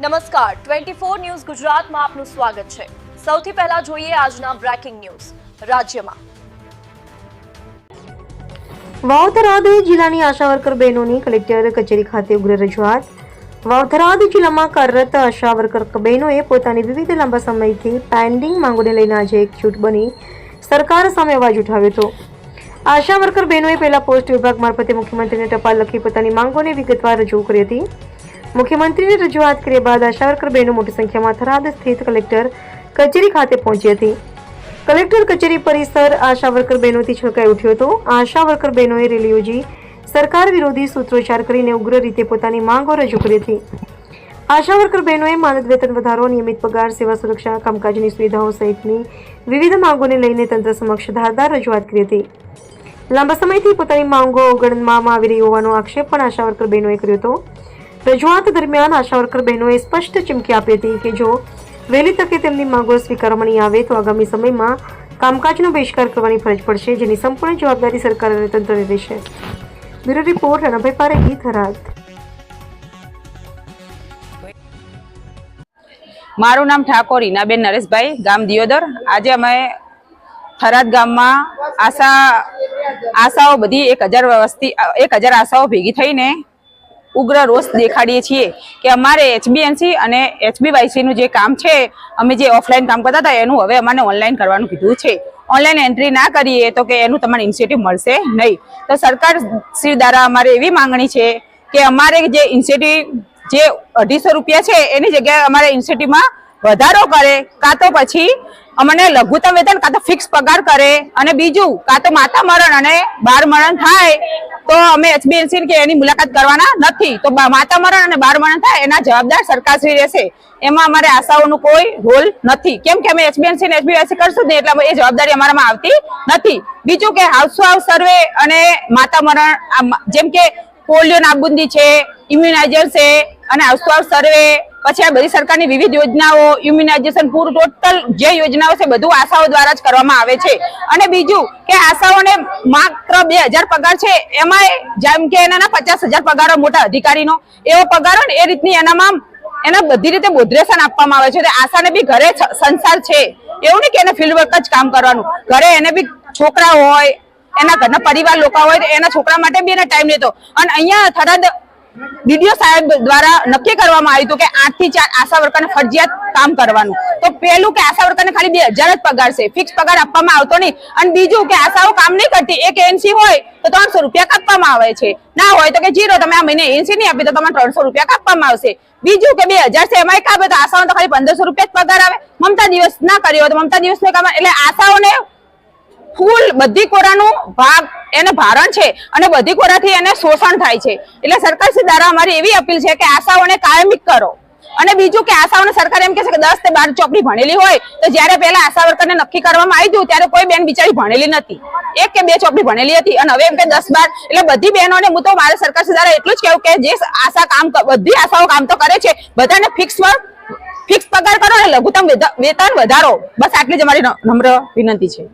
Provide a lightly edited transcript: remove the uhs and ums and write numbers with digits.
નમસ્કાર 24 ન્યૂઝ ગુજરાતમાં આપનું સ્વાગત છે। સૌથી પહેલા જોઈએ આજના બ્રેકિંગ ન્યૂઝ। રાજ્યમાં વાવ થરાદ જિલ્લાની આશા વર્કર બહેનોની કલેક્ટર કચેરી ખાતે ઉગ્ર રજૂઆત। વાવ થરાદ જિલ્લામાં કાર્યરત આશા વર્કર બહેનોએ પોતાની વિવિધ લાંબા સમયથી પેન્ડિંગ માંગોને લઈને આજે એકજૂટ બની સરકાર સામે અવાજ ઉઠાવ્યો હતો। આશા વર્કર બહેનોએ પહેલા પોસ્ટ વિભાગ મારફતે મુખ્યમંત્રીને ટપાલ લખી પોતાની માંગોને વિગતવાર રજૂ કરી હતી। મુખ્યમંત્રીને રજૂઆત કર્યા બાદ આશા વર્કર બહેનો મોટી સંખ્યામાં થરાદ સ્થિત કલેક્ટર કચેરી ખાતે પહોંચી હતી। કલેક્ટર કચેરી પરિસર આશા વર્કર બહેનોથી છલકાઈ ઉઠ્યો હતો। આશા વર્કર બહેનોએ રેલી યોજી સરકાર વિરોધી સૂત્રોચ્ચાર કરીને ઉગ્ર રીતે પોતાની માંગો રજૂ કરી હતી। આશા વર્કર બહેનોએ માનદ વેતન વધારો, નિયમિત પગાર, સેવા સુરક્ષા, કામકાજની સુવિધાઓ સહિતની વિવિધ માંગોને લઈને તંત્ર સમક્ષ ધારદાર રજૂઆત કરી હતી। લાંબા સમયથી પોતાની માંગો અવગણવામાં આવી રહી હોવાનો આક્ષેપ પણ આશા વર્કર બહેનોએ કર્યો હતો। રજૂઆત દરમિયાન આશા વર્કર બહેનોએ સ્પષ્ટ ચીમકી આપી હતી કે જો વહેલી તકે તેમની માંગો સ્વીકારવામાં નહીં આવે તો આગામી સમયમાં કામકાજનો બહિષ્કાર કરવાની ફરજ પડશે, જેની સંપૂર્ણ જવાબદારી સરકાર અને તંત્રની રહેશે। Bureau report Ranabhai પારેખી, Tharad. મારું નામ ઠાકોર હિનાબેન નરેશભાઈ, ગામ દિયોદર। આજે અમે થરાદ ગામમાં આશાઓ બધી 1000 આશાઓ ભેગી થઈને ઉગ્ર રોષ દેખાડીએ છીએ કે અમારે એચબીએનસી અને એચબીવાયસી નું જે કામ છે, અમે જે ઓફલાઈન કામ કરતા હતા એનું હવે અમારે ઓનલાઈન કરવાનું કીધું છે। ઓનલાઈન એન્ટ્રી ના કરીએ તો કે એનું તમને ઇન્સેન્ટિવ મળશે નહીં। તો સરકાર શ્રી દ્વારા અમારે એવી માંગણી છે કે અમારે જે ઇન્સેન્ટિવ જે 250 રૂપિયા છે એની જગ્યાએ અમારે ઇન્સેન્ટિવમાં વધારો કરે, કાં તો પછી અમને લઘુત્તમ વેતન કાં તો ફિક્સ પગાર કરે, અને બીજું કાં તો માતા મરણ અને બાળ મરણ થાય તો અમે એચબીએનસી કે એની મુલાકાત કરવાના નથી। તો માતા મરણ અને બાળ મરણ થાય એના જવાબદાર સરકારશ્રી રહેશે, એમાં અમારે આશાઓનો કોઈ રોલ નથી, કેમ કે અમે એચબીએનસી અને એચબીવાયસી કરશું જ નહીં એટલે એ જવાબદારી અમારામાં આવતી નથી। બીજું કે હાઉસ ટુ હાઉસ સર્વે અને માતા મરણ, જેમ કે પોલિયો નાબૂદી છે, ઇમ્યુનાઇઝર છે અને હાઉસ ટુ હાઉસ સર્વે, પછી આ બધી સરકારની વિવિધ યોજનાઓ, ઇમ્યુનાઇઝેશન, પૂરું ટોટલ જે યોજનાઓ છે બધું આશાઓ દ્વારા જ કરવામાં આવે છે। અને બીજું કે આશાઓને માત્ર 2000 પગાર છે, એમાં જેમ કે એના 50,000 પગાર મોટા અધિકારીનો એવો પગાર હોય ને એ રીતની એના બધી રીતે બોધરેશન આપવામાં આવે છે। આશાને બી ઘરે સંસાર છે, એવું નહીં કે એને ફિલ્ડ વર્ક જ કામ કરવાનું, ઘરે એને બી છોકરા હોય, એના ઘરના પરિવાર લોકો હોય તો એના છોકરા માટે બી એને ટાઈમ લેતો। અને અહીંયા થરાદ ડીડીઓ સાહેબ દ્વારા નક્કી કરવામાં આવ્યું હતું કે 8 થી 4 આશા વર્કરને ફરજિયાત કામ કરવાનું। તો પહેલું કે આશા વર્કરને ખાલી 2000 જ પગાર છે, ફિક્સ પગાર આપવામાં આવતો નહીં। અને બીજું કે આશાઓ કામ નહીં કરતી, એક એનસી હોય તો 300 રૂપિયા કાપવામાં આવે છે, ના હોય તો કે 0, તમે આ મહિને એનસી નહીં આપી તો તમને 300 રૂપિયા કાપવામાં આવશે। બીજું કે 2000 છે એમાં કાપે તો આશાઓને તો ખાલી 1500 રૂપિયા જ પગાર આવે। મમતા દિવસ ના કર્યો તો મમતા દિવસ ને કામ, એટલે આશાઓને ફૂલ બધી કોરાનું ભાગ એને ભારણ છે અને બધી કોરાથી એને શોષણ થાય છે। એટલે સરકાર શ્રી દ્વારા અમારી એવી અપીલ છે કે આશાઓને કાયમિક કરો। અને બીજું કે આશાઓને સરકાર એમ કહે છે કે 10 થી 12 ચોપડી ભણેલી હોય, તો જ્યારે પહેલા આશા વર્કરને નક્કી કરવામાં આવ્યું ત્યારે કોઈ બેન બિચારી ભણેલી નથી, 1 કે 2 ચોપડી ભણેલી હતી, અને હવે એમ કે 10-12, એટલે બધી બહેનોને હું તો મારે સરકાર શ્રી દ્વારા એટલું જ કહેવું કે જે આશા કામ, બધી આશાઓ કામ તો કરે છે, બધાને ફિક્સ પગાર કરો અને લઘુત્તમ વેતન વધારો, બસ આટલી જ અમારી નમ્ર વિનંતી છે।